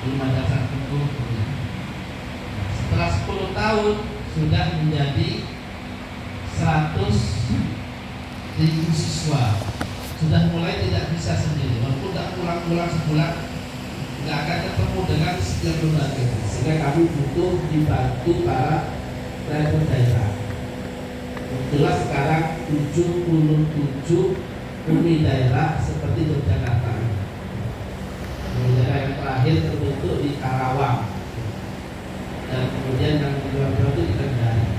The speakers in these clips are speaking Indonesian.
di madrasah fikih. Setelah 10 tahun sudah menjadi 100.000 siswa, sudah mulai tidak bisa sendiri, walaupun tidak pulang-pulang sebulan nggak akan ketemu dengan setiap lembaga, sehingga kami butuh dibantu para driver daerah. Jelas sekarang 77 umi daerah seperti Yogyakarta. Umi daerah yang terakhir terbentuk di Karawang, dan kemudian yang kedua itu di Kendari.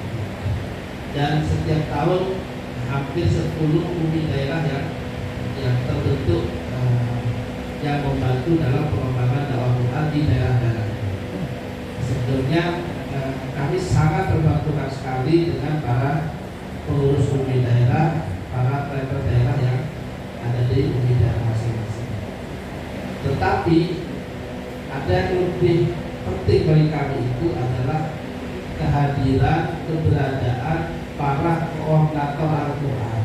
Dan setiap tahun hampir 10 umi daerah yang terbentuk, yang membantu dalam pengembangan dakwah Quran di daerah-daerah. Sebetulnya kami sangat terbantukan sekali dengan para pengurus umi daerah, para driver daerah yang ada di umi daerah masing-masing. Tetapi ada yang lebih penting bagi kami itu adalah kehadiran, keberadaan para koordinator Al-Quran.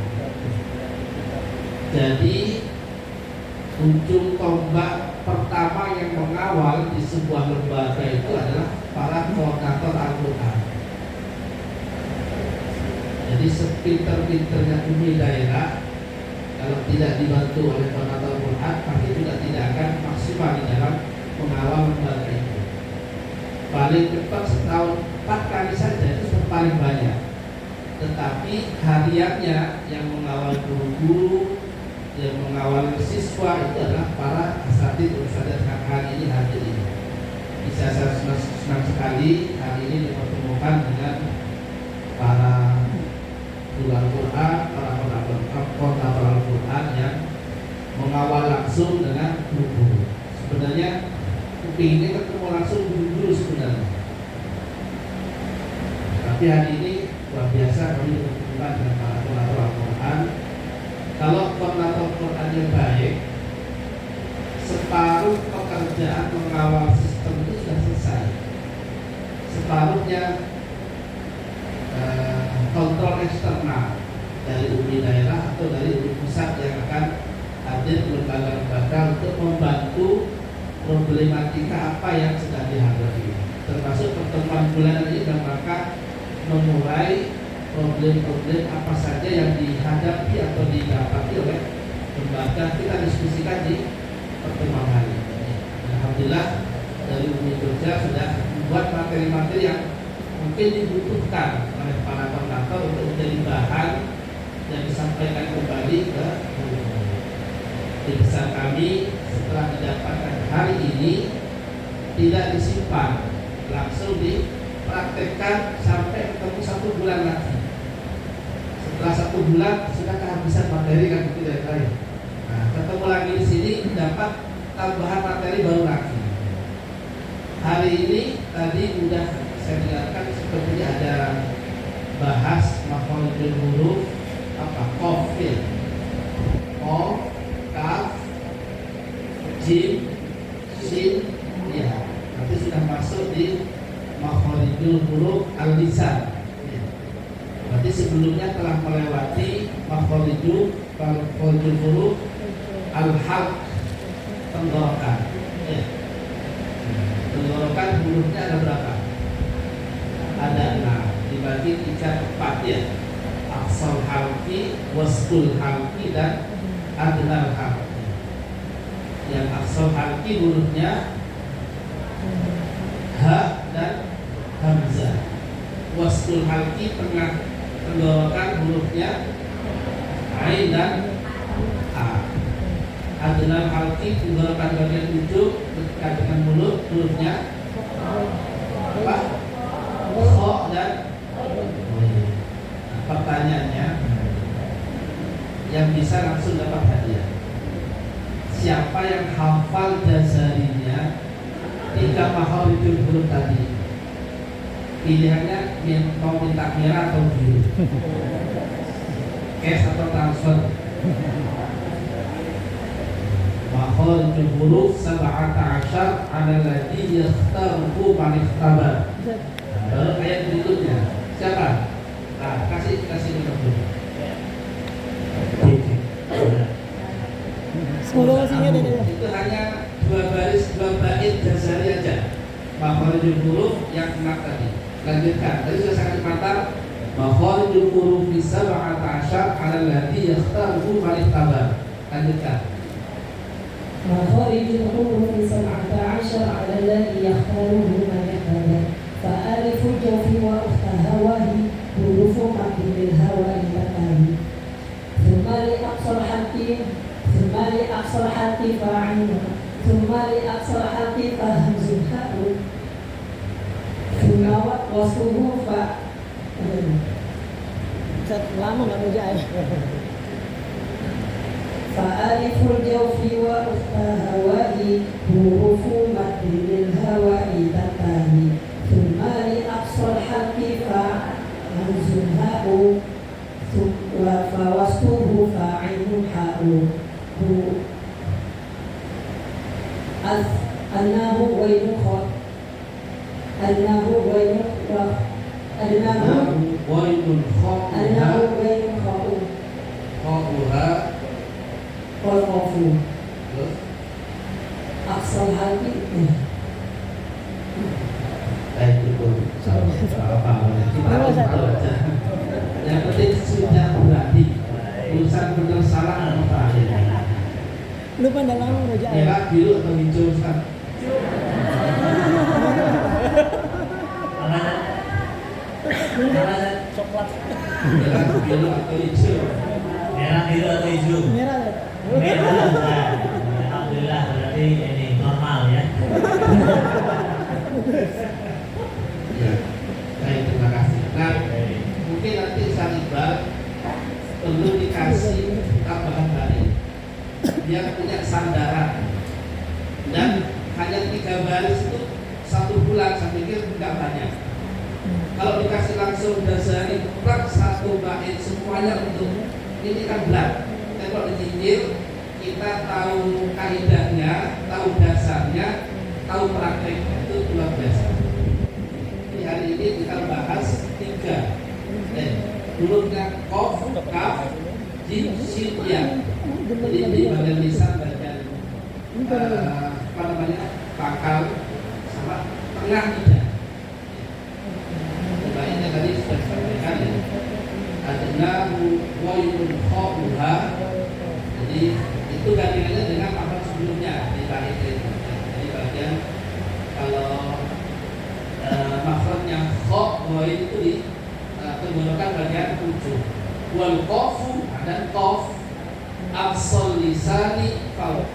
Jadi ujung tombak pertama yang mengawal di sebuah lembaga itu adalah para koordinator Al-Quran. Jadi sepinter-pinternya umi daerah, kalau tidak dibantu oleh koordinator Al-Quran, kami juga tidak akan maksimal di dalam mengawal lembaga itu. Paling cepat setahun 4 kali saja itu sudah paling banyak. Tetapi hariannya yang mengawal guru-guru, yang mengawal siswa itu adalah para asatidz ustadzah yang hari ini hadir ini. Bisa saya senang sekali hari ini dipertemukan dengan para guru Al-Quran, para koordinator Al-Quran yang mengawal langsung dengan guru. Sebenarnya ini ketemu langsung guru sebenarnya. Tapi hari ini luar biasa kami berkenalan dengan para koordinator Al-Quran. Kalau koordinator Al-Quran yang baik, separuh pekerjaan mengawal sistem itu sudah selesai. Separuhnya kontrol eksternal dari umi daerah atau dari umi pusat yang akan hadir ke lembaga-lembaga untuk membantu problematika apa yang sedang dihadapi, termasuk pertemuan bulanan ini dalam rangka mengurai problem-problem apa saja yang dihadapi atau didapati oleh lembaga. Kita diskusikan di pertemuan hari ini. Alhamdulillah dari Umi Jogja sudah membuat materi-materi yang mungkin dibutuhkan oleh para koordinator untuk menjadi bahan yang disampaikan kembali ke di besar kami. Setelah didapatkan hari ini tidak disimpan, langsung dipraktekkan sampai ketemu 1 bulan lagi. Setelah 1 bulan sudah kehabisan materi kan, itu dari lain. Nah, ketemu lagi di sini dapat tambahan materi baru lagi. Hari ini tadi sudah saya dengarkan sepertinya ada bahas makhlukul huruf apa kofil, kaf, jim, sin, ya. Nanti sudah masuk di makhlukul huruf al-lisan. Berarti sebelumnya telah melewati makhlukul huruf al-halq, tenggorokan. Ya. Tenggorokan hurufnya ada berapa? Ada 6, dibagi 3 tempat ya. Aqsal halqi, wastul halqi, dan adnal halqi. Yang aqsal halqi hurufnya ha dan hamzah. Wastul halqi tengah tenggorokan hurufnya ain dan a. Adnal halqi tenggorokan bagian ujung dekat dengan mulut hurufnya apa? Kho dan pertanyaannya yang bisa langsung dapat hadiah. Siapa yang hafal jazarinya 3 makharijul huruf tadi? Pilihannya mau minta merah atau biru, cash atau transfer. Makharijul huruf 17 ala ladzi yakhtaru man ikhtabar. Baru ayat berikutnya siapa? Nah, kasih nomor dulu. Itu hanya 2 baris 2 bait jazariyah makharijul huruf yang kena tadi. Lanjutkan. Tadi sudah sangat mantap. Makharijul huruf fi 17 'ala alladhi yakhtaruhu man ittabar. Lanjutkan. مخارج الحروف 17 على الذي يختاره من يختار فألف الجوف وأختها وهي حروف مد بالهواء تتالي ثم لأقصى الحق فعين ثم لأقصى الحق فهمز حاء ثم وصله lama nggak baca فألف الجوف وأختها وهي حروف مد بالهواء تتالي ثم لأقصى الحق فهمز هاء فوسطه فعين حاء أنه غير خاء أنه غير خاء أنه غير خاء والقافو أقصى الحق kita tahu aja. Yang penting sudah berarti urusan benar salah apa akhirnya. Lupa dalam rojak. Merah, biru atau hijau Ustaz? Mana? Coklat. Merah, biru atau hijau? Merah, biru atau hijau? Merah. Merah. Nah, alhamdulillah berarti ini normal ya. Ya, baik, terima kasih. Nah, mungkin nanti Ustaz Iqbal perlu dikasih tambahan baris. Dia punya sandaran dan hanya 3 baris itu 1 bulan, saya pikir tidak banyak. Kalau dikasih langsung dasari plak 1 bait semuanya untuk ini kan berat. Tapi kalau dicicil kita tahu kaidahnya, tahu dasarnya, tahu prakteknya, itu luar biasa. Jadi hari ini kita bahas 3 hurufnya qaf, kaf, jim, shin, ya. Jadi di bagian lisan bagian apa namanya pangkal sama tengah tidak. Baiknya tadi sudah disampaikan ya. Adna wailun khauha. Jadi itu gantiannya dengan apa sebelumnya di bait itu. Jadi bagian kalau makhrajnya kha wail itu di tenggorokan bagian ujung. Wal qafu dan qaf aqsal lisani fauq.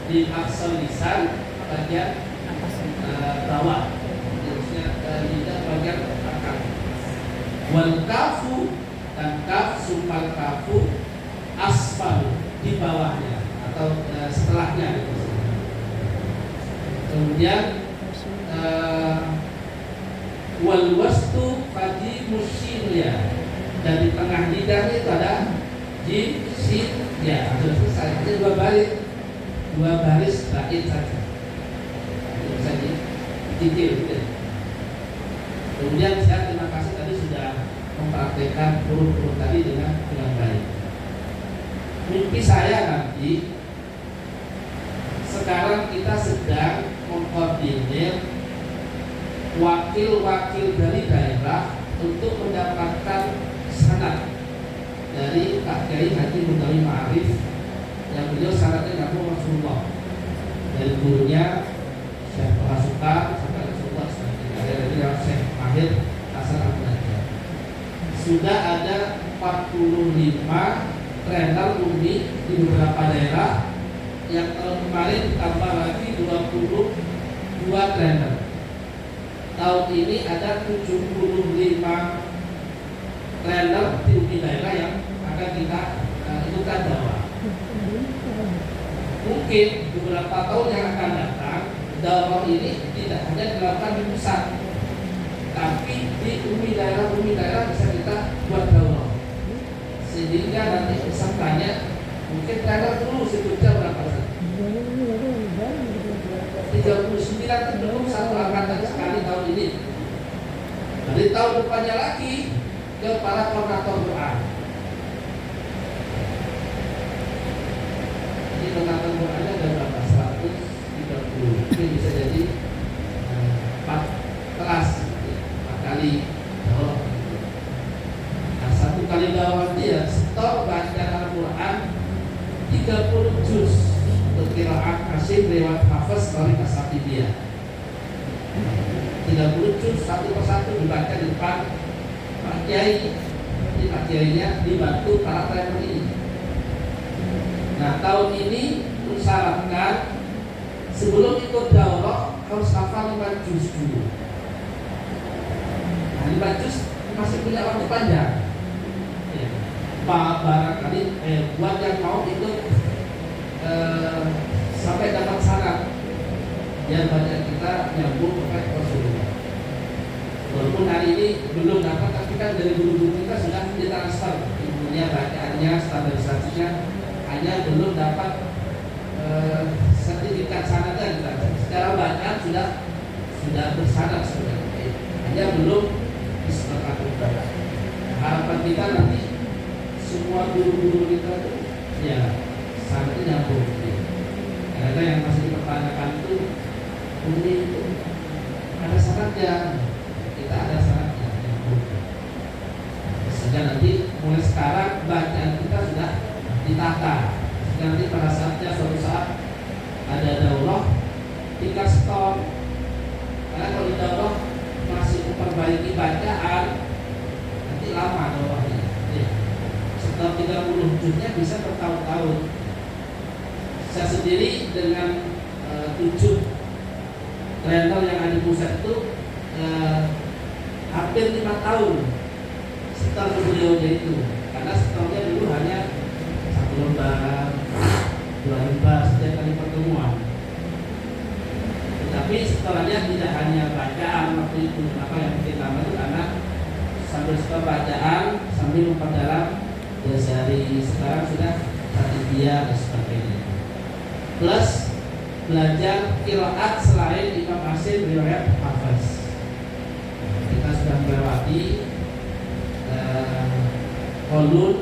Di aqsal lisan bagian bawah. Terusnya lidah bagian belakang. Wal kafu dan kaf sumpal kafu asfal di bawahnya atau setelahnya gitu. Kemudian wal wastu fadi musyilya dan di tengah lidah itu ada jim, sin, ya sudah selesai. Hanya 2 baris, 2 baris bait saja. Itu bisa dicicil gitu. Kemudian saya terima kasih tadi sudah mempraktekkan huruf-huruf tadi dengan baik. Mimpi saya nanti sekarang kita sedang mengkoordinir wakil-wakil dari daerah untuk mendapatkan sanad dari Pak Kiai Haji Muntawi Ma'arif yang beliau sanadnya Nabi Rasulullah dari gurunya Syekh Rasuka sampai Rasulullah dari Syekh Mahir Hasan Al-Najjar. Sudah ada 45 trainer umi di beberapa daerah yang tahun kemarin ditambah lagi 22 trainer. Tahun ini ada 75 trainer di umi daerah yang akan kita ikutan dakwah. Mungkin beberapa tahun yang akan datang dakwah ini tidak hanya dilakukan di pusat, tapi di umi daerah bisa kita buat dakwah. Sehingga nanti pesertanya mungkin trainer dulu sebutnya berapa saja. 39 itu belum satu angkatan sekali tahun ini. Nanti tahun depannya lagi ke para koordinator Quran. Jadi koordinator Qurannya ada berapa? 130. Mungkin bisa jadi Hasyim lewat Hafiz dari Asatidiyah. 30 juz satu persatu dibaca di depan Pak Kiai. Jadi Pak Kiainya dibantu para trainer ini. Nah, tahun ini mensyaratkan sebelum ikut daurah harus hafal 5 juz dulu. Nah, 5 juz masih punya waktu panjang. Ya. Barangkali buat yang mau ikut sampai dapat syarat biar banyak kita nyambung ke Rasulullah. Walaupun hari ini belum dapat, tapi kan dari guru-guru kita sudah ditransfer ilmunya, bacaannya, standarisasinya, hanya belum dapat sertifikat sanadnya kita. Secara bacaan sudah bersanad sebenarnya, hanya belum disepakati. Harapan kita nanti semua guru-guru kita itu ya sanadnya nyambung. Karena yang masih dipertanyakan itu ini itu ada syaratnya, kita ada syaratnya nyambung. Sehingga nanti mulai sekarang bacaan kita sudah ditata. Nanti pada saatnya suatu saat ada daurah tinggal stop. Karena kalau di daurah masih memperbaiki bacaan nanti lama daurahnya. Setelah 30 juznya bisa bertahun-tahun. Saya sendiri dengan 7 trainer yang ada di pusat itu hampir 5 tahun setelah beliaunya itu. Karena setelahnya dulu hanya 1 lembar, 2 lembar setiap kali pertemuan. Tetapi setelahnya tidak hanya bacaan waktu itu. Apa yang bikin lama itu karena sambil setelah bacaan sambil memperdalam dari sekarang sudah Fatihiyah dan sebagainya. Plus belajar qiraat selain Imam Hasyim riwayat Hafiz. Kita sudah melewati Qulun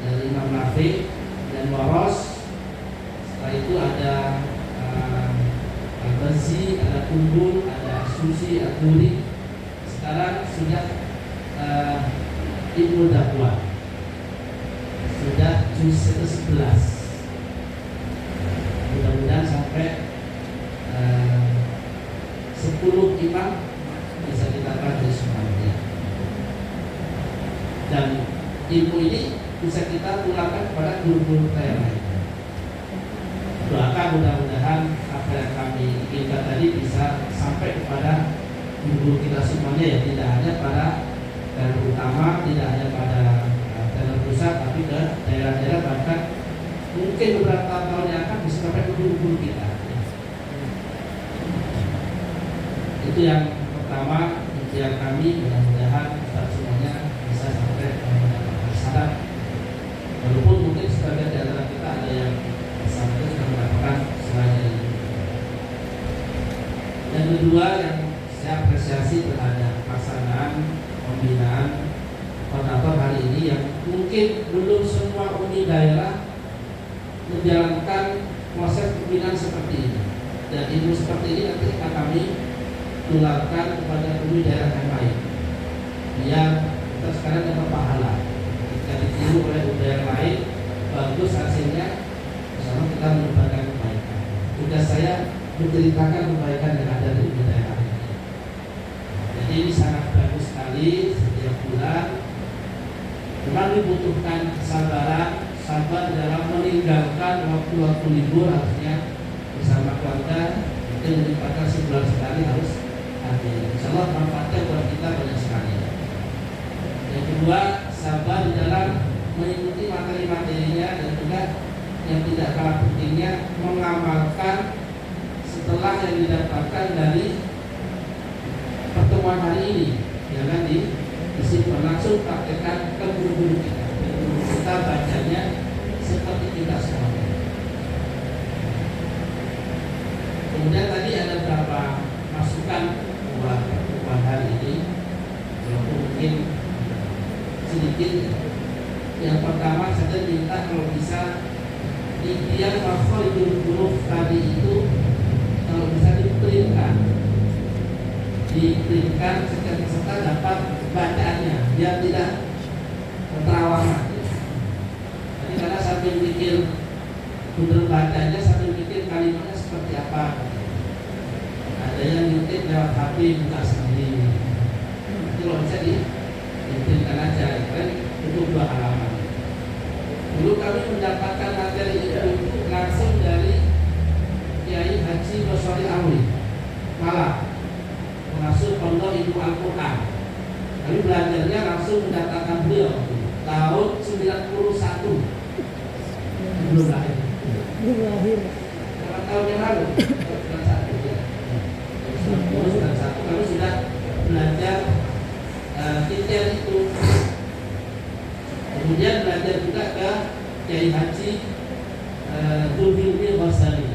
dari Imam Nafi dan Waros. Setelah itu ada Al-Bazi, ada Kumbul, ada Susi, Al-Duri. Sekarang sudah Ibnu Dakwah, sudah juz 11. Mudah-mudahan sampai 10 imam bisa kita pelajari semuanya. Dan ilmu ini bisa kita tularkan kepada guru-guru yang lain. Doakan mudah-mudahan apa yang kami inginkan tadi bisa sampai kepada guru kita semuanya, ya tidak hanya pada daerah utama, tidak hanya pada daerah pusat, tapi ke daerah-daerah, bahkan mungkin beberapa tahun yang akan bisa sampai ke guru-guru kita. Itu yang pertama, impian kami, mudah-mudahan Ustaz semuanya bisa sampai mendapatkan syarat. Walaupun mungkin sebagian di antara kita ada yang sampai sudah mendapatkan selain ini. Yang kedua yang saya apresiasi terhadap pelaksanaan pembinaan koordinator hari ini, yang mungkin belum semua uni daerah menjalankan proses pembinaan seperti ini. Dan ilmu seperti ini nanti akan kami tularkan kepada uni daerah yang lain. Biar kita sekarang dapat pahala. Jika ditiru oleh uni daerah lain, bagus hasilnya, bersama kita menyebarkan kebaikan. Tugas saya menceritakan kebaikan yang ada di uni daerah ini. Jadi ini sangat bagus sekali. Setiap bulan memang dibutuhkan kesabaran, sabar dalam meninggalkan waktu-waktu libur, harusnya bersama keluarga. Mungkin menyempatkan sebulan sekali harus hadir. Insyaallah manfaatnya buat kita banyak sekali. Yang kedua, sabar di dalam mengikuti materi-materinya, dan juga yang tidak kalah pentingnya mengamalkan setelah yang didapatkan dari pertemuan hari ini. Jangan disimpan, langsung praktekkan ke guru-guru kita. Kita bacanya seperti kita semuanya. Kemudian tadi ada beberapa masukan buat pertemuan hari ini, walaupun mungkin sedikit. Yang pertama, saya minta kalau bisa ikhtiar makharijul huruf tadi itu kalau bisa diprintkan setiap peserta dapat bacaannya, biar tidak terawangan. Jadi karena sambil mikir bener bacanya, sambil mikir kalimatnya seperti apa? Ada yang ngintip lewat HP buka sendiri. Itu kalau bisa diintimkan aja, kan itu 2 halaman. Dulu kami mendapatkan materi itu langsung dari Kiai Haji Baswari Alwi Malang, pengasuh pondok Ibu Al-Quran. Kami belajarnya langsung mendatangkan beliau tahun 91, belum lahir. Tahun yang lalu, kami sudah belajar detail itu. Kemudian belajar juga ke Kiai Haji Zulkifli Basari.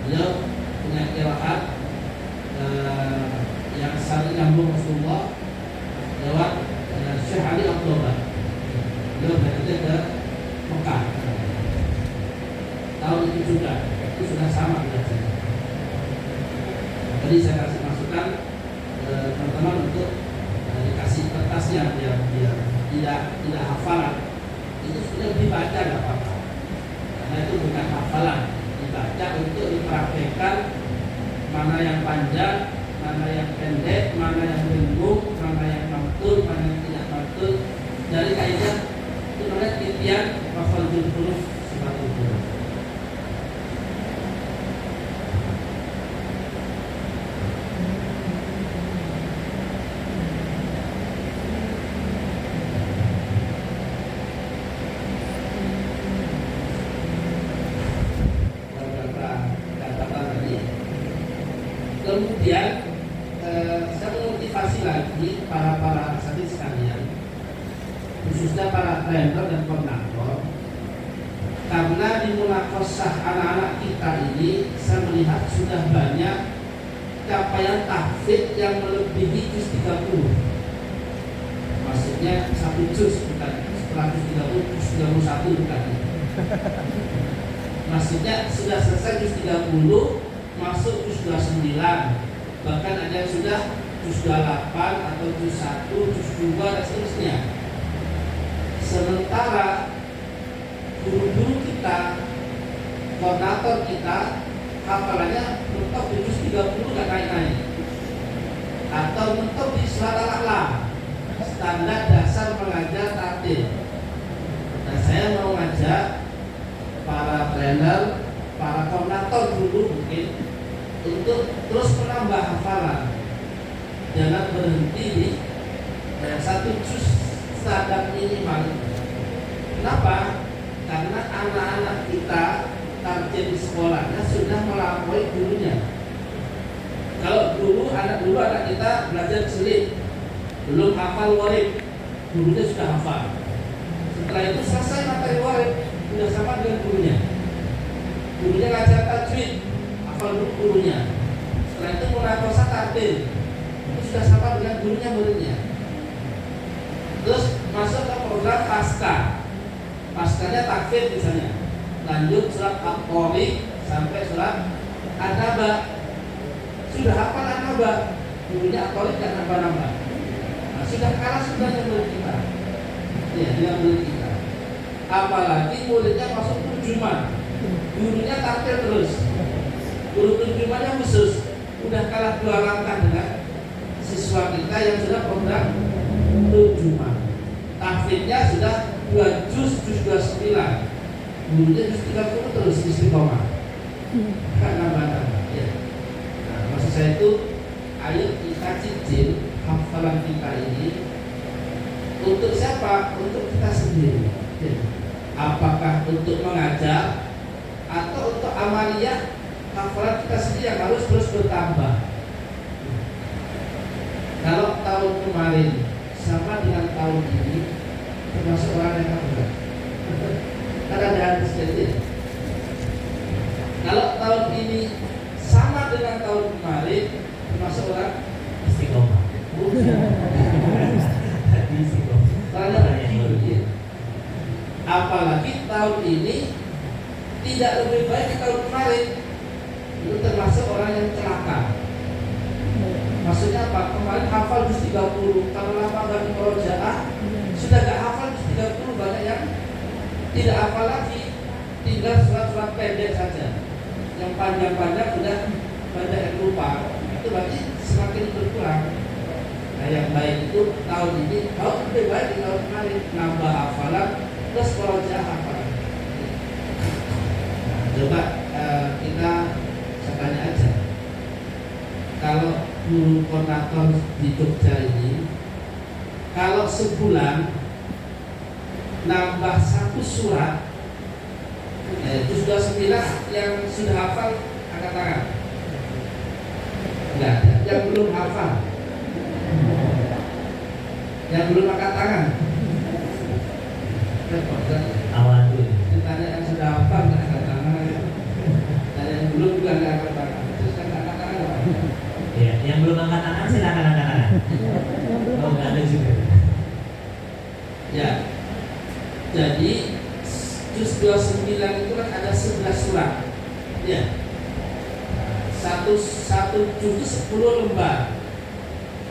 Beliau punya qiraat yang saling nyambung Rasulullah lewat Syekh Ali Abdullah. Beliau belajar ke Mekah. Tahun itu juga, itu sudah sama belajarnya. Tadi saya kasih masukan teman-teman untuk dikasih kertasnya biar tidak hafalan. Itu sudah dibaca nggak apa-apa, karena itu bukan hafalan, dibaca untuk dipraktekkan mana yang panjang, mana yang pendek, mana yang bingung, mana yang mantul, mana yang tidak mantul. Dari kaidah itu namanya titian makhrajul huruf sifatul huruf. Kemudian saya memotivasi lagi para asatidz sekalian, khususnya para trainer dan koordinator, karena di munakosah anak-anak kita ini saya melihat sudah banyak capaian tahfidz yang melebihi juz 30. Maksudnya 1 juz, bukan setelah juz 30, juz 31 bukan. Maksudnya sudah selesai juz 30, masuk juz 29, bahkan ada yang sudah juz 28 atau juz 1, juz 2 dan seterusnya. Sementara guru-guru kita, koordinator kita, hafalannya mentok di juz 30 gak naik-naik, atau mentok di surat Al-A'la, standar dasar mengajar tartil. Nah, saya mau ngajak para trainer, para koordinator dulu mungkin untuk terus menambah hafalan, jangan berhenti di 1 juz standar minimal. Kenapa? Karena anak-anak kita target di sekolahnya sudah melampaui gurunya. Kalau dulu anak kita belajar sulit, belum hafal warid, gurunya sudah hafal. Setelah itu selesai materi warid, sudah sama dengan gurunya. Gurunya ngajar tajwid, hafal gurunya. Setelah itu munakosah tartil, itu sudah sama dengan gurunya muridnya. Terus masuk ke program pasca, paskanya tahfidz misalnya, lanjut surat Al-Qari sampai surat An-Naba, sudah hafal An-Naba, gurunya Al-Qari dan Naba-Naba. Nah, sudah kalah sebenarnya murid kita, ya dengan murid kita. Apalagi muridnya masuk terjemahan, gurunya tampil terus, guru terjemahnya khusus, udah kalah 2 langkah dengan siswa kita yang sudah program terjemah. Tahfidznya sudah 2 juz 29, gurunya juz 30 terus istiqomah, kan nambah-nambah ya. Nah, maksud saya itu, ayo kita cicil hafalan kita ini untuk siapa? Untuk kita sendiri ya. Apakah untuk mengajar atau untuk amaliyah hafalan kita sendiri yang harus terus bertambah. Kalau tahun kemarin sama dengan tahun ini, termasuk orang yang hafal, karena ada hadis jadi. Kalau tahun ini sama dengan tahun kemarin, termasuk orang Istiqomah. Apalagi tahun ini tidak lebih baik di tahun kemarin, itu termasuk orang yang celaka. Maksudnya apa? Kemarin hafal juz 30, kalau lama gak murojaah sudah gak hafal juz 30, banyak yang tidak hafal lagi, tinggal surat-surat pendek saja. yang panjang-panjang sudah banyak yang lupa, itu berarti semakin berkurang. Nah yang baik itu tahun ini, tahun lebih baik di tahun kemarin, nambah hafalan plus poroja hafalan. Nah, coba kita saya tanya aja, kalau guru koordinator di Jogja ini, kalau sebulan nambah satu surat, itu sudah 9 yang sudah hafal angkat tangan. Enggak ada, yang belum hafal. Yang belum angkat tangan. Awan dulu. Ditanya yang sudah hafal nggak angkat tangan. Dan yang belum juga nggak angkat tangan. Terus kan angkat tangan apa? Ya, yang belum angkat tangan silakan angkat tangan. Oh, nggak ada juga. Ya. Jadi juz 29 itu kan ada 11 surat. Ya. Satu juz itu 10 lembar.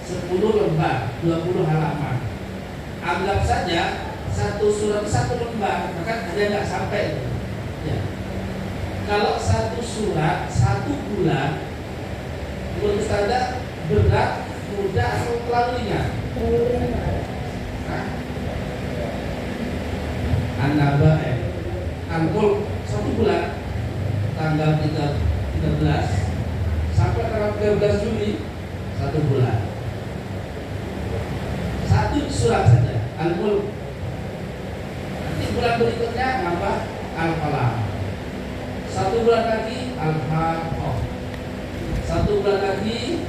10 lembar, 20 halaman. Anggap saja satu surat 1 lembar, maka ada nggak sampai. Ya. Kalau satu surat 1 bulan, menurut Anda berat, mudah atau terlalu ringan? An-Naba Al-Mulk 1 bulan tanggal 13 sampai tanggal 13 Juli 1 bulan. 1 surat saja Al-Mulk. Nanti bulan berikutnya nambah Al-Qalam. 1 bulan lagi Al-Haqqah. 1 bulan lagi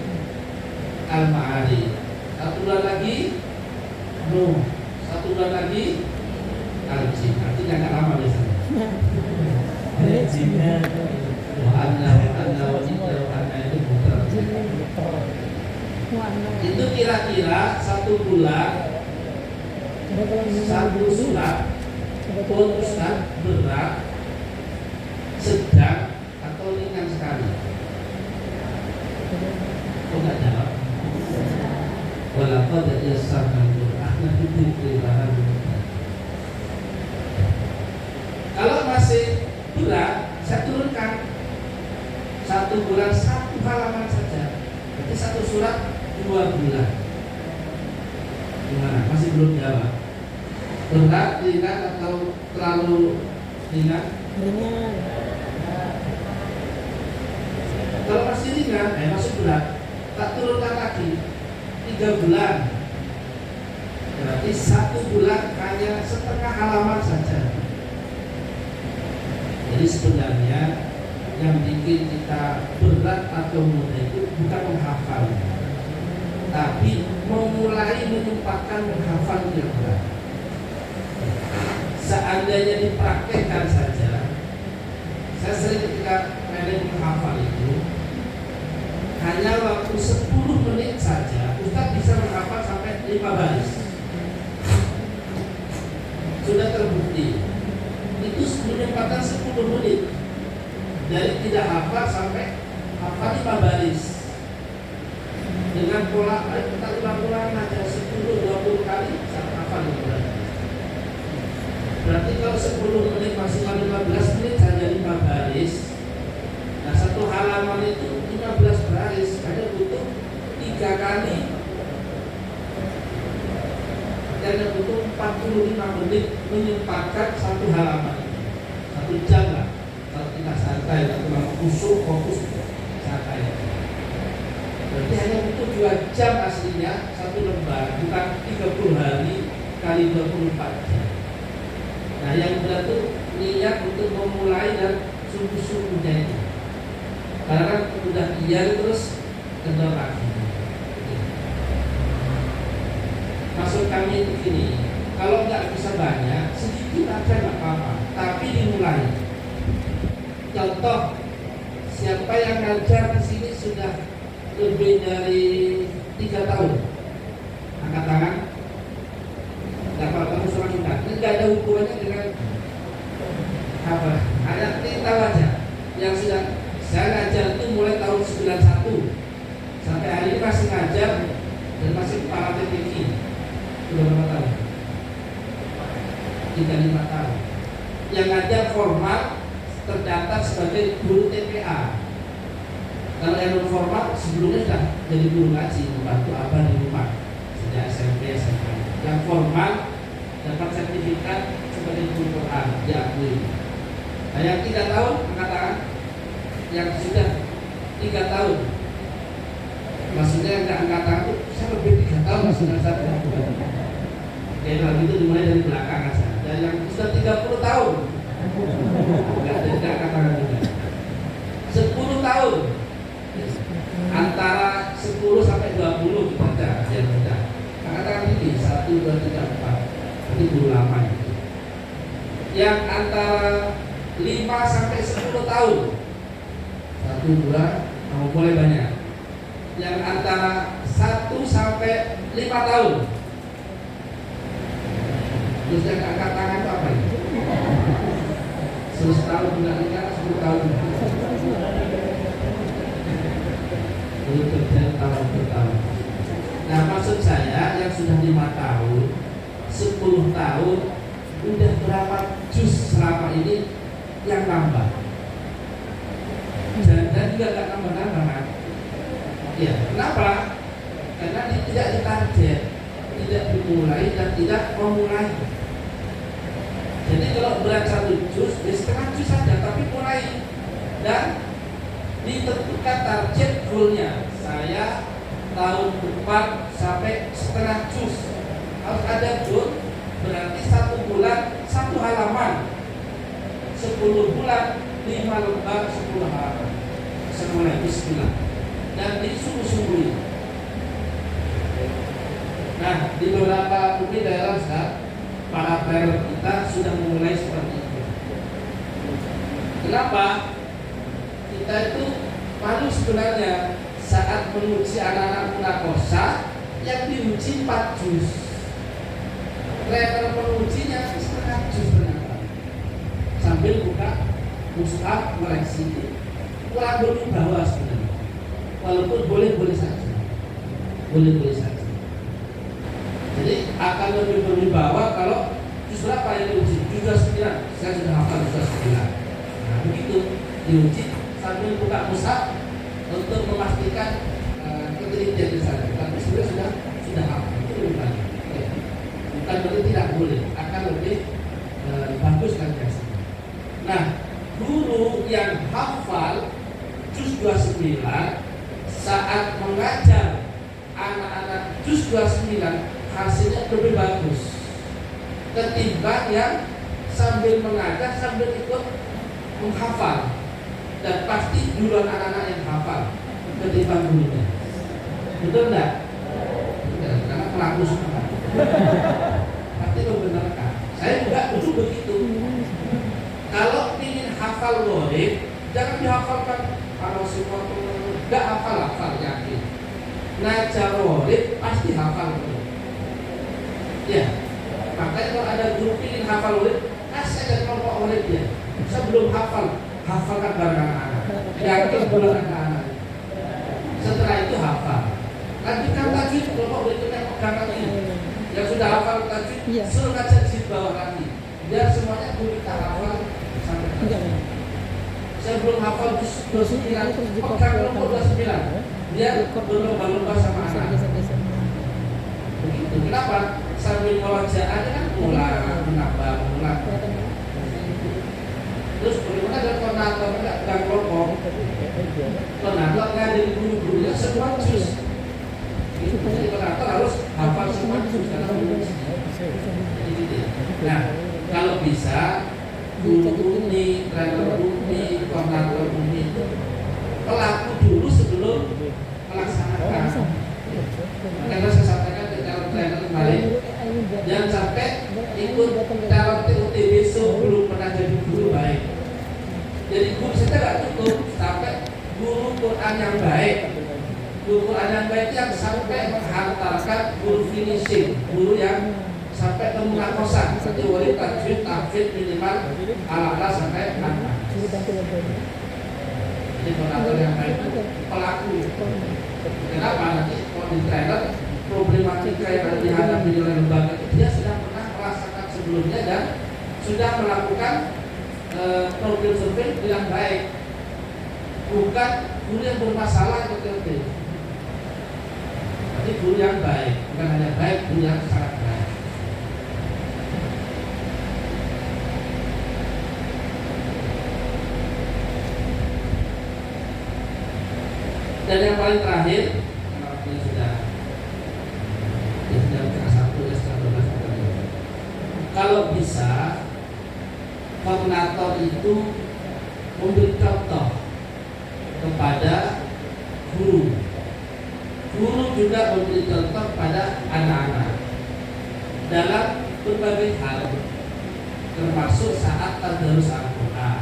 Al-Ma'arij. 1 bulan lagi Nuh. 1 bulan lagi Al-Jin. Artinya nggak lama biasanya. Jinnya Wahana itu putar. Itu kira-kira 1 bulan 1 surat untuk Ustaz berat, sedang atau ringan sekali. Kok nggak jawab? Walaqad yassarna al-Qur'ana lidzikri fahal min muddakir. Kalau masih berat, saya turunkan 1 bulan 1 halaman saja. Berarti 1 surat 2 bulan. Gimana? Masih belum jawab? Berat, ringan atau terlalu ringan? Ringan. Kalau masih ringan, masih berat, tak turunkan lagi 3 bulan. Berarti 1 bulan hanya setengah halaman saja. Jadi sebenarnya yang bikin kita berat atau mudah itu bukan menghafal, tapi memulai menyempatkan menghafal yang berat. Seandainya dipraktekkan saja, saya sering ketika training menghafal itu hanya waktu 10 menit saja Ustaz bisa menghafal sampai 5 baris. Sudah terbukti. Itu menyempatkan 10 menit dari tidak hafal sampai hafal 5 baris dengan pola kita ulang-ulang aja 10-20 kali sampai hafal 5 baris. Berarti kalau 10 menit maksimal 15 menit saja 5 baris. Nah 1 halaman itu 15 baris, hanya butuh 3 kali. Dan butuh 45 menit menyempatkan 1 halaman. 1 jam lah. Kalau kita santai, kita terlalu kusuk, fokus santai. Berarti hanya butuh 2 jam aslinya 1 lembar, bukan 30 hari kali 24 jam. Nah yang berat itu niat untuk memulai dan sungguh-sungguhnya itu. Karena kan udah iya terus kendor lagi. Maksud kami itu gini, kalau nggak bisa banyak, sedikit aja nggak apa-apa, tapi dimulai. Contoh, siapa yang ngajar di sini sudah lebih dari 3 tahun? Angkat tangan. Nggak apa-apa, usul-usulan. Ini nggak ada hubungannya dengan apa? Ada tahu aja. Yang sudah saya ngajar itu mulai tahun 91 sampai hari ini masih ngajar dan masih kepala TPQ. Sudah berapa tahun? 3-5 tahun. Yang ngajar formal terdata terdaftar sebagai guru TPA. Kalau yang non formal sebelumnya sudah jadi guru ngaji, membantu abah di rumah sejak SMP SMA. Yang formal dapat sertifikat sebagai guru Quran diakui. Nah, yang 3 tahun angkat tangan. Yang sudah 3 tahun, maksudnya yang nggak angkat tangan itu saya lebih 3 tahun maksudnya satu. Oke, kalau gitu dimulai dari belakang aja. Dan yang sudah 30 tahun nggak angkat tangan juga. 10 tahun antara 10 sampai 20 kita baca yang mudah. Angkat tangan ini 1, 2, 3, 4. Ini guru lama itu. Yang antara 5 sampai 10 tahun 1, 2, kamu boleh banyak. Yang antara 1 sampai 5 tahun. Terus yang angkat tangan itu apa ini? 100 tahun bulan nikah, 10 tahun. Belum terjadi tahun bertahun. Nah, maksud saya yang sudah 5 tahun, 10 tahun, udah berapa juz selama ini yang nambah? Dan juga nggak nambah-nambah kan? Ya, kenapa? Karena tidak ditarget, tidak dimulai dan tidak memulai. Jadi kalau berat 1 juz, ya setengah juz saja, tapi mulai dan ditentukan target goalnya. Saya tahun depan sampai setengah juz, harus ada goal. Berarti 1 bulan 1 halaman, 10 bulan 5 lembar 10 halaman. Semuanya bismillah. Dan disungguh-sungguhi. Nah, di beberapa mungkin daerah para parent kita sudah memulai seperti itu. Kenapa? Kita itu malu sebenarnya saat menguji anak-anak munakosa yang diuji 4 juz. Level mengujinya setengah juz ternyata. Sambil buka mushaf koreksi. Kurang berwibawa sebenarnya. Walaupun boleh-boleh saja. Boleh-boleh saja. Jadi akan lebih berwibawa kalau juz berapa yang diuji? Juz 9. Saya sudah hafal juz 9. Nah, begitu diuji sambil buka mushaf untuk memastikan ketelitian di sana. Tapi sebenarnya sudah hafal. Itu lebih baik. Bukan berarti tidak boleh, akan lebih bagus kan biasanya. Nah, guru yang hafal juz 29 saat mengajar anak-anak juz 29 hasilnya lebih bagus ketimbang yang sambil mengajar sambil ikut menghafal. Dan pasti duluan anak-anak yang hafal ketimbang gurunya. Betul enggak? Betul, karena pelaku semua. Pasti membenarkan. Saya juga dulu begitu. Kalau ingin hafal ghaib, jangan dihafalkan kalau semua enggak hafal yakin. Ngajar ghaib pasti hafal ghaib. Ya, makanya kalau ada guru ingin hafal ghaib, kasih aja kelompok ghaib dia. Saya belum hafalkan bareng anak-anak. Yakin bareng anak-anak. Setelah itu hafal. Lanjutkan tajwid, kelompok berikutnya pegang lagi. Yang sudah hafal tajwid, suruh ngajar di bawah lagi. Biar semuanya guru kita hafal sampai tajwid. Saya belum hafal 29, pegang kelompok 29. Dia berlomba-lomba sama anak. Begitu. Kenapa? Sambil mewajahannya kan menambah. Terus bagaimana dengan koordinator enggak pegang kelompok? Koordinator ngadain guru-gurunya semua juz. Jadi koordinator harus hafal semua juz karena nah, kalau bisa guru ini, trainer ini, koordinator ini itu pelaku dulu sebelum melaksanakan. Karena saya sampaikan ke calon trainer kemarin, jangan sampai ikut calon TUTB sebelum pernah jadi guru baik. Jadi guru kita nggak cukup sampai guru Quran yang baik. Guru Quran yang baik yang sampai menghantarkan guru finishing, guru yang sampai ke munakosa, seperti wali tajwid, tahfidz minimal ala-ala sampai anak. Jadi koordinator yang baik itu pelaku. Kenapa? Nanti kalau di trainer problematika yang dihadapi oleh lembaga itu dia sudah pernah merasakan sebelumnya dan sudah melakukan problem survei itu yang baik, bukan guru yang bermasalah betul-betul. Jadi guru yang baik, bukan hanya baik, guru yang sangat baik. Dan yang paling terakhir, karena waktunya sudah satu, setengah 12. Kalau bisa, koordinator itu memberi contoh kepada guru. Guru juga memberi contoh pada anak-anak dalam berbagai hal, termasuk saat tadarus Al-Quran.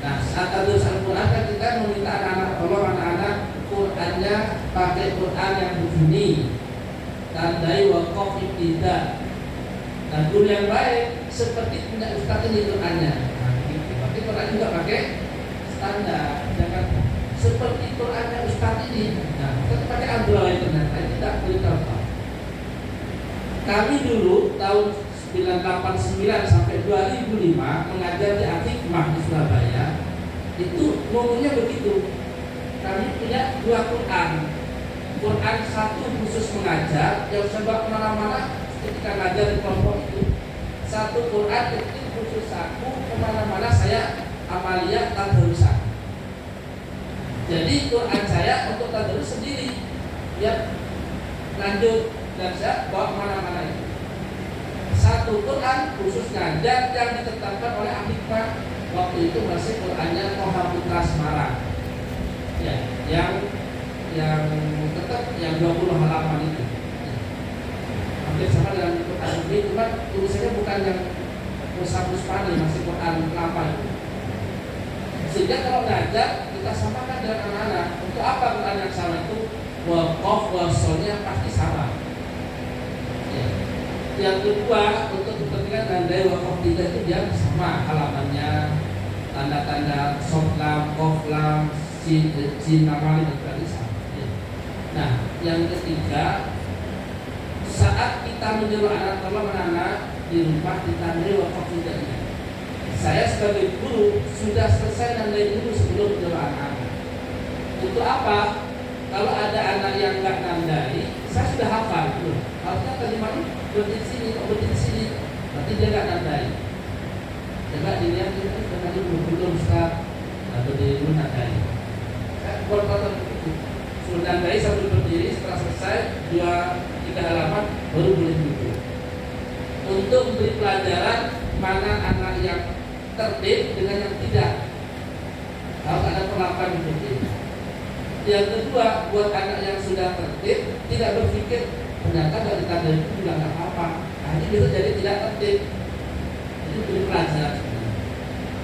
Nah, saat tadarus Al-Quran kan kita meminta anak-anak, tolong anak-anak Qurannya pakai Quran yang berbunyi, tandai waqaf ibtida. Dan guru yang baik seperti punya ustaz ini Qurannya. Nah, tapi Quran juga pakai standar, jangan seperti Qurannya ustaz ini. Nah, kita pakai Android ternyata tidak boleh contoh. Kami dulu tahun 1989 sampai 2005 mengajar di Al-Hikmah di Surabaya. Itu ngomongnya begitu. Kami punya 2 Quran. Quran satu khusus mengajar, yang sebab kemana-mana ketika ngajar di kelompok itu. Satu Quran itu khusus aku, kemana-mana saya amaliyah tadarusan. Jadi Quran saya untuk tadarus sendiri, ya lanjut, dan saya bawa kemana-mana itu. Satu Quran khusus ngajar yang ditetapkan oleh Al-Hikmah. Waktu itu masih Qurannya Toha Putra Semarang, ya, yang tetap yang 20 halaman itu. Hampir sama dengan Quran ini, cuma tulisannya bukan yang Mushaf Puspani, masih Quran lama itu. Sehingga kalau ngajar kita samakan dengan anak-anak. Untuk apa Quran yang sama itu? Waqaf wasolnya pasti sama. Ya. Yang kedua, untuk kepentingan tandai waqaf tidak itu dia sama halamannya, tanda-tanda soflam, koflam, sin namali dan berarti sama. Ya. Nah, yang ketiga, saat kita menyuruh anak tolong anak di rumah ditandai waqaf tidaknya. Saya sebagai guru sudah selesai nandai dulu sebelum menyuruh anak-anak. Untuk apa? Kalau ada anak yang nggak nandai, saya sudah hafal dulu. Harusnya kalimat berhenti di sini, berhenti di sini. Berarti dia nggak nandai. Coba dilihat ini tadi belum Ustaz atau di rumah nandai. Saya buat contoh begitu. Suruh nandai sambil berdiri, setelah selesai 2-3 halaman baru boleh duduk. Untuk memberi pelajaran mana anak yang tertib dengan yang tidak. Harus ada perlakuan begitu. Yang kedua, buat anak yang sudah tertib tidak berpikir ternyata dari ditandai itu juga nggak apa-apa. Nah, ini bisa jadi tidak tertib. Ini beri pelajaran.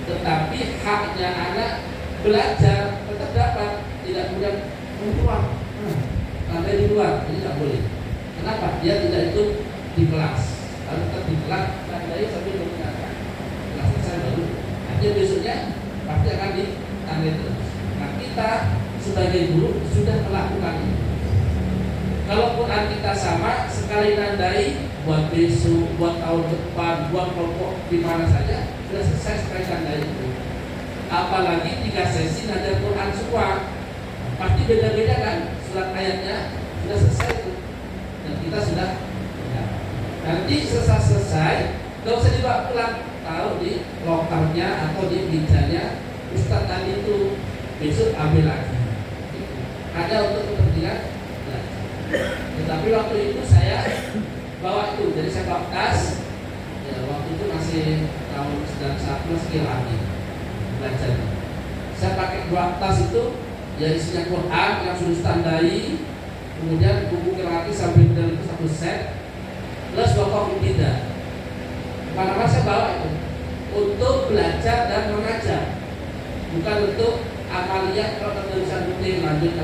Tetapi haknya anak belajar tetap dapat, tidak kemudian keluar, tandai di luar, ini tidak boleh. Kenapa? Dia tidak ikut di kelas. Harus tetap di kelas, tandai sambil mengingatkan. Kelas selesai baru. Akhirnya besoknya pasti akan ditandai terus. Nah, kita sebagai guru sudah melakukan ini. Kalau Quran kita sama, sekali nandai buat besok, buat tahun depan, buat kelompok di mana saja sudah selesai sekali nandai itu. Apalagi 3 sesi nandai Quran semua, pasti beda-beda kan surat ayatnya sudah selesai itu, dan kita sudah ya. Nanti selesai, gak usah dibawa pulang, taruh di lokalnya atau di mejanya Ustaz tadi itu, besok ambil lagi. Ada untuk kepentingan belajar. Tetapi waktu itu saya bawa itu, jadi saya bawa tas. Ya, waktu itu masih tahun 91 masih lagi belajar. Saya pakai 2 tas itu, ya isinya Quran yang sudah standai, kemudian buku kiraatis sambil dari itu 1 set, plus waqaf tidak. Mana-mana saya bawa itu untuk belajar dan mengajar, bukan untuk amaliyah. Kalau keterusan rutin lanjut.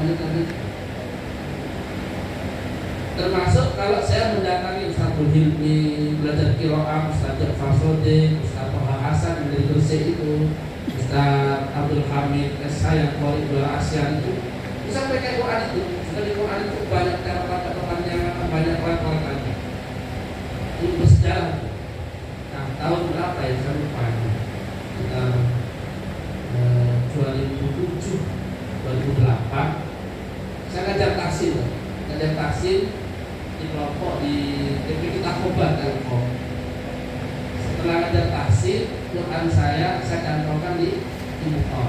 Termasuk kalau saya mendatangi Ustaz Hilmi belajar qiraah, Ustaz Farsodin, Ustaz Toha Hasan dari Gresik itu, Ustaz Abdul Hamid saya Qori Dola Asia itu, sampai kayak Quran itu, sudah di Quran itu banyak catatan-catatannya, banyak sekitar 2007 2008 saya ngajar taksin di kelompok di TPQ Takobat Telkom. Setelah ngajar taksin, Quran saya cantolkan di motor.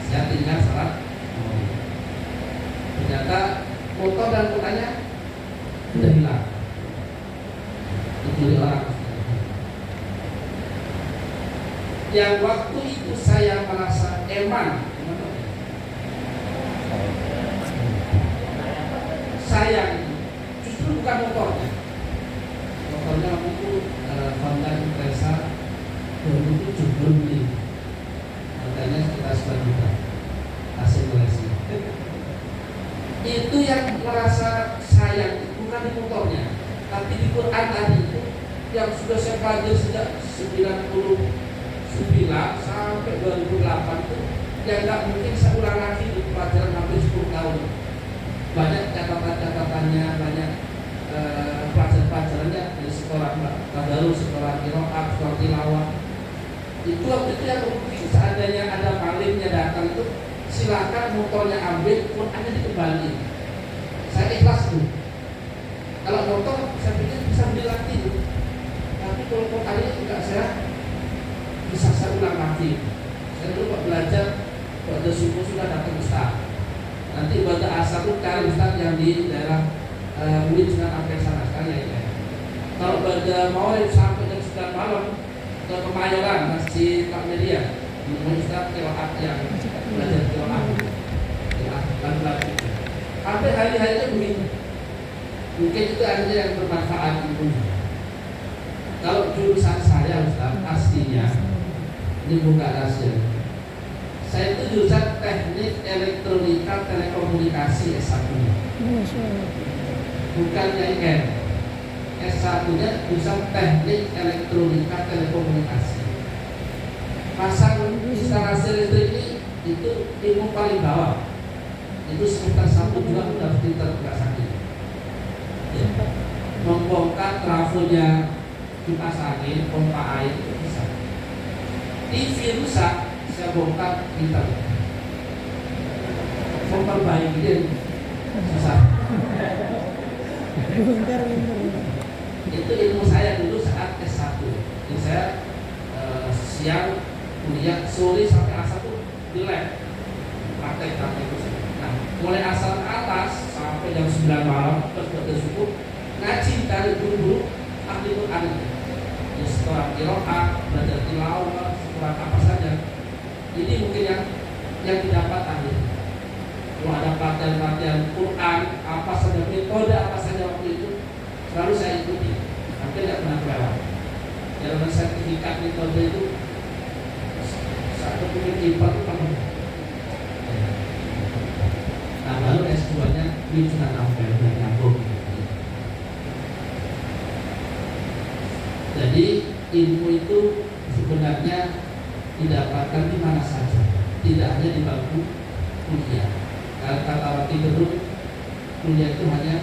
Saya tinggal salat. Ternyata motor dan Qurannya sudah hilang, dicuri orang. Yang waktu itu saya merasa eman, sayang, justru bukan motornya. Motornya waktu itu Honda Impreza 2007 belum beli, harganya sekitar 9 juta, hasil Malaysia. Itu yang merasa sayang, bukan di motornya, tapi di Quran tadi itu yang sudah saya pelajari sejak 99 sampai 2008 itu yang nggak mungkin saya ulang lagi di pelajaran hampir 10 tahun. Banyak catatan-catatannya, banyak pelajaran-pelajarannya dari sekolah tadarus, sekolah qiraat, sekolah tilawah. Itu waktu itu yang mungkin seandainya ada malimnya datang itu silakan motornya ambil, Qurannya dikembali. Saya ikhlas tuh. Kalau motor saya pikir bisa beli lagi tuh. Tapi kalau Qurannya juga saya bisa saya ulang lagi. Saya dulu kok belajar pada subuh sudah datang Ustaz. Nanti pada asar itu cari Ustaz yang di daerah Mungkin dengan sampai sana sekali ya. Kalau pada Maulid sampai jam 9 malam ke Kemayoran Masjid Takmedia, menemui Ustaz qiraat yang belajar qiraat lagu-lagu. Sampai hari-harinya begitu. Mungkin itu akhirnya yang bermanfaat itu. Kalau jurusan saya Ustaz aslinya ini bukan rahasia. Saya itu jurusan Teknik Elektronika Telekomunikasi S1. Bukan IAIN. S1-nya jurusan Teknik Elektronika Telekomunikasi. Pasang instalasi listrik itu ilmu paling bawah. Itu sekitar 1 bulan sudah pintar nggak sakit. Ya. Membongkar trafonya kipas angin, pompa air itu bisa. TV rusak, saya bongkar pintar. Memperbaiki dia susah. Itu ilmu saya dulu saat S1. Jadi saya siang kuliah, sore sampai asar tuh di lab praktek itu. Nah, mulai asar ke atas sampai jam 9 malam terus bersyukur ngaji dari dulu ahli Quran itu. Di sekolah qiraat, belajar tilawah, sekolah apa saja. Ini mungkin yang didapat ahli. Kalau ada pelatihan Quran, apa saja metode apa saja waktu itu selalu saya ikuti, hampir tidak pernah kelewat. Dalam sertifikat metode itu satu punya kipas itu penuh. Nah baru S2-nya ini sudah sampai dan nyambung. Jadi ilmu itu sebenarnya didapatkan di mana saja, tidak hanya di bangku kuliah. Kata Rocky Gerung, kuliah itu hanya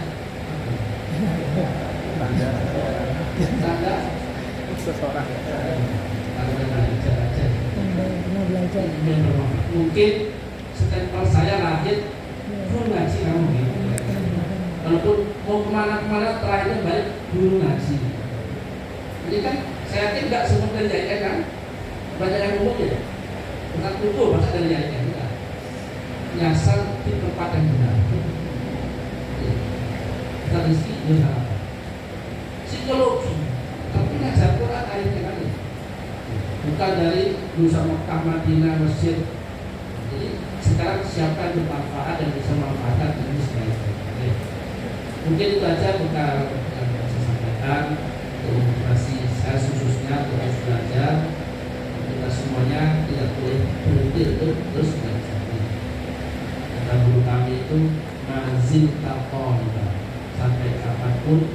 tanda seseorang. Belajar. Mungkin stempel saya lahir guru ngaji kamu gitu. Walaupun mau kemana-kemana terakhirnya balik guru ngaji. Jadi kan saya yakin nggak semua dari IAIN kan, banyak yang umum ya. Bukan kumpul masa dari IAIN enggak. Nyasar di tempat yang benar. Kita rezeki juga psikologi, tapi ngajar Quran akhirnya kali. Bukan dari lulusan Mekah, Madinah, Mesir. Jadi sekarang siapa yang bermanfaat dan bisa memanfaatkan ini sebaik-baiknya. Mungkin itu aja bekal yang saya sampaikan untuk motivasi saya khususnya terus belajar. Kita semuanya tidak boleh berhenti untuk terus belajar. Kata guru kami itu mazil taqoba, sampai kapanpun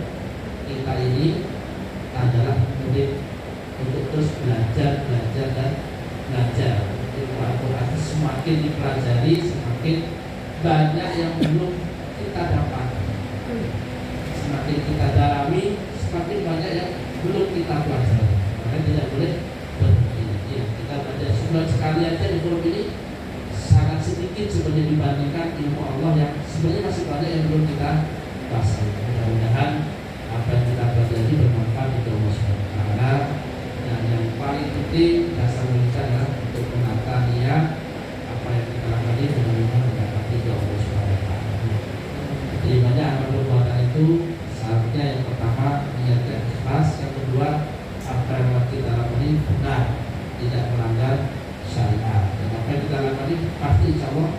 kita ini adalah murid untuk terus belajar dan belajar. Ilmu Al-Quran semakin dipelajari, semakin banyak yang belum kita dapat. Semakin kita dalami, semakin banyak yang belum kita pelajari. Maka tidak boleh berhenti. sebulan sekali aja ilmu ini sangat sedikit sebenarnya dibandingkan ilmu Allah yang sebenarnya masih banyak yang belum kita pasang. Mudah-mudahan apa yang kita pelajari bermanfaat di Allah Subhanahu wa Ta'ala. Dan yang paling penting dasar kita adalah untuk menata niat apa yang kita lakukan ini benar-benar mendapati Allah Subhanahu wa Ta'ala. Jadi banyak amal perbuatan itu seharusnya yang pertama niat yang ikhlas, yang kedua apa yang kita lakukan ini benar, tidak melanggar syariat. Dan apa yang kita lakukan ini pasti insya Allah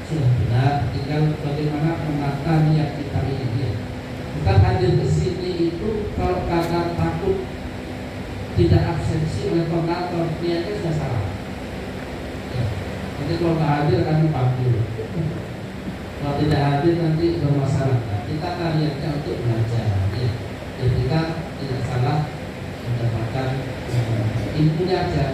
sudah benar. Tinggal bagaimana menata niat kita ini. Ya. Kita hadir ke sini itu kalau karena takut tidak absensi oleh koordinator, niatnya sudah salah. Ya. Nanti kalau nggak hadir akan dipanggil. Kalau tidak hadir nanti bermasalah. Kita niatnya untuk belajar. Ya. Jadi kita tidak salah mendapatkan ilmunya aja.